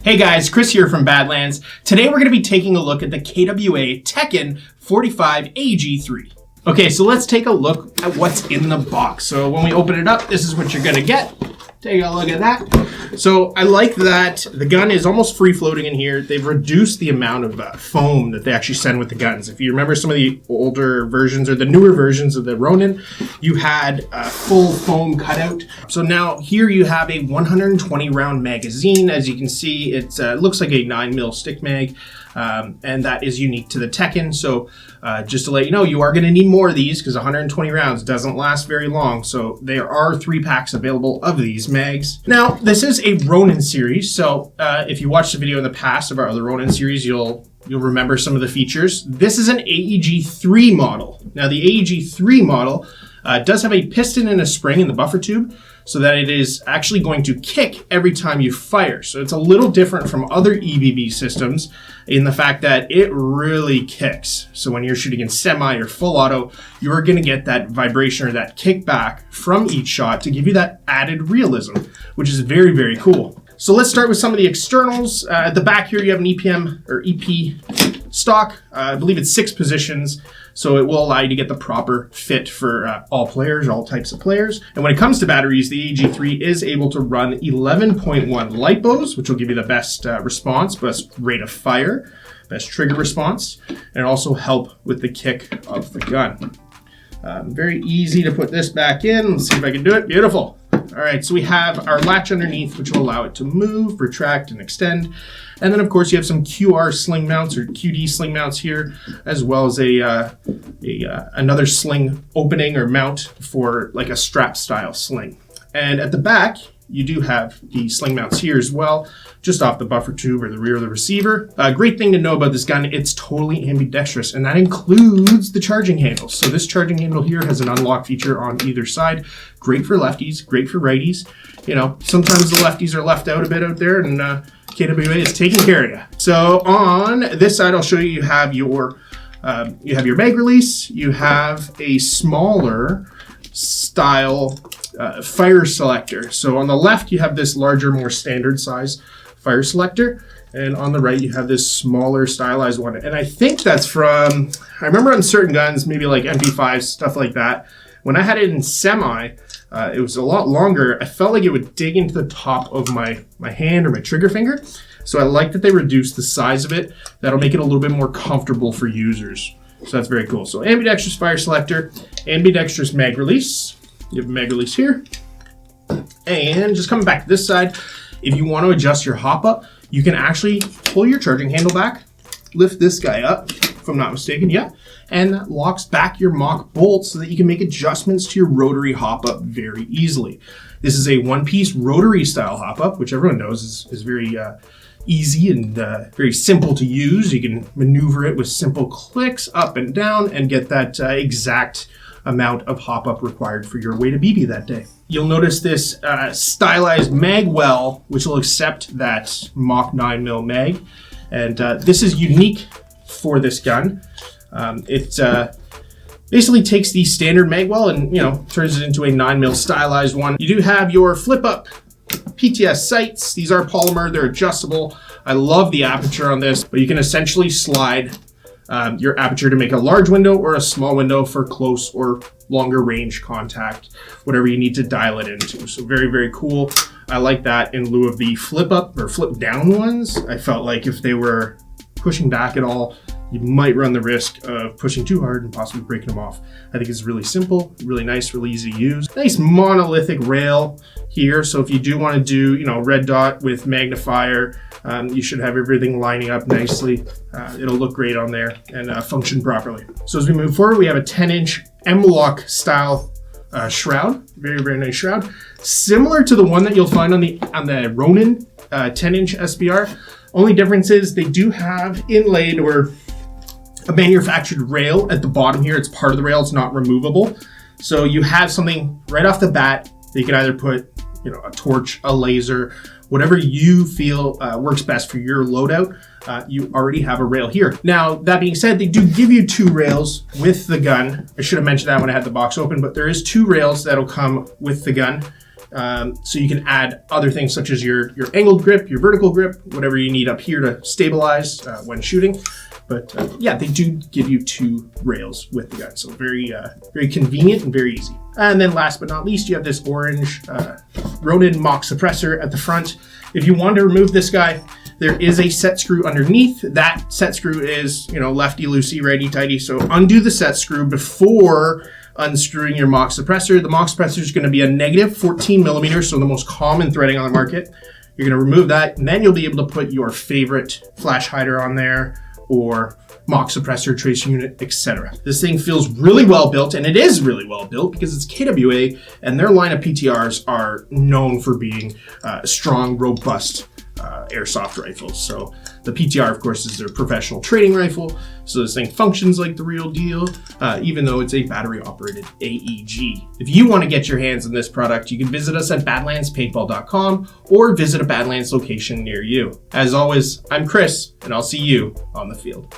Hey guys, Chris here from Badlands. Today we're going to be taking a look at the KWA-45 AEG3. Okay, so let's take a look at what's in the box. So when we open it up, this is what you're going to get. Take a look at that. So I like that the gun is almost free floating in here. They've reduced the amount of foam that they actually send with the guns. If you remember some of the older versions or the newer versions of the Ronin, you had a full foam cutout. So now here you have a 120 round magazine. As you can see, it looks like a 9mm stick mag. And that is unique to the Tekken. So just to let you know, you are going to need more of these because 120 rounds doesn't last very long. So there are 3 packs available of these mags. Now, this is a Ronin series. So if you watched the video in the past of our other Ronin series, you'll remember some of the features. This is an AEG3 model. Now, the AEG3 model does have a piston and a spring in the buffer tube, so that it is actually going to kick every time you fire. So it's a little different from other EBB systems in the fact that it really kicks. So when you're shooting in semi or full auto, you're going to get that vibration or that kickback from each shot to give you that added realism, which is very, very cool. So let's start with some of the externals. At the back here, you have an EPM or EP stock. I believe it's 6 positions. So it will allow you to get the proper fit for all players, all types of players. And when it comes to batteries, the AEG3 is able to run 11.1 LiPos, which will give you the best response, best rate of fire, best trigger response, and also help with the kick of the gun. Very easy to put this back in. Let's see if I can do it. Beautiful. All right, so we have our latch underneath, which will allow it to move, retract, and extend. And then, of course, you have some QR sling mounts or QD sling mounts here, as well as another sling opening or mount for like a strap style sling. And at the back, you do have the sling mounts here as well, just off the buffer tube or the rear of the receiver. Great thing to know about this gun, it's totally ambidextrous, and that includes the charging handle. So this charging handle here has an unlock feature on either side. Great for lefties, great for righties. You know, sometimes the lefties are left out a bit out there, and KWA is taking care of you. So on this side, I'll show you, you have your mag release, you have a smaller style fire selector. So on the left, you have this larger, more standard size fire selector. And on the right, you have this smaller stylized one. And I think that's from, I remember on certain guns, maybe like MP5s, stuff like that. When I had it in semi, it was a lot longer. I felt like it would dig into the top of my hand or my trigger finger. So I like that they reduced the size of it. That'll make it a little bit more comfortable for users. So that's very cool. So ambidextrous fire selector, ambidextrous mag release. You have a mag release here. And just coming back to this side, if you want to adjust your hop up, you can actually pull your charging handle back, lift this guy up, if I'm not mistaken, yeah, and that locks back your mock bolt so that you can make adjustments to your rotary hop up very easily. This is a one-piece rotary style hop up, which everyone knows is very easy and very simple to use. You can maneuver it with simple clicks up and down and get that exact amount of hop up required for your weight of BB that day. You'll notice this stylized Magwell, which will accept that Mach 9mm mag. And this is unique for this gun. It basically takes the standard Magwell and, turns it into a 9mm stylized one. You do have your flip up PTS sights. These are polymer, they're adjustable. I love the aperture on this, but you can essentially slide your aperture to make a large window or a small window for close or longer range contact, whatever you need to dial it into. So very, very cool. I like that in lieu of the flip up or flip down ones. I felt like if they were pushing back at all, you might run the risk of pushing too hard and possibly breaking them off. I think it's really simple, really nice, really easy to use. Nice monolithic rail here. So if you do want to do, red dot with magnifier, you should have everything lining up nicely. It'll look great on there and function properly. So as we move forward, we have a 10-inch M-Lock style shroud. Very, very nice shroud. Similar to the one that you'll find on the Ronin 10-inch SBR. Only difference is they do have inlaid or a manufactured rail at the bottom here. It's part of the rail, it's not removable. So you have something right off the bat that you can either put, a torch, a laser, whatever you feel works best for your loadout. You already have a rail here. Now, that being said, they do give you 2 rails with the gun. I should have mentioned that when I had the box open, but there is 2 rails that'll come with the gun. So you can add other things such as your angled grip, your vertical grip, whatever you need up here to stabilize when shooting. But yeah, they do give you 2 rails with the gun. So very convenient and very easy. And then last but not least, you have this orange Ronin mock suppressor at the front. If you want to remove this guy, there is a set screw underneath. That set screw is, lefty loosey, righty tighty. So undo the set screw before unscrewing your mock suppressor. The mock suppressor is going to be a negative 14 millimeters, so the most common threading on the market. You're going to remove that, and then you'll be able to put your favorite flash hider on there, or mock suppressor, tracer unit, etc. This thing feels really well built, and it is really well built because it's KWA, and their line of PTRs are known for being strong, robust airsoft rifles. So the PTR, of course, is their professional training rifle. So this thing functions like the real deal, even though it's a battery-operated AEG. If you want to get your hands on this product, you can visit us at badlandspaintball.com or visit a Badlands location near you. As always, I'm Chris, and I'll see you on the field.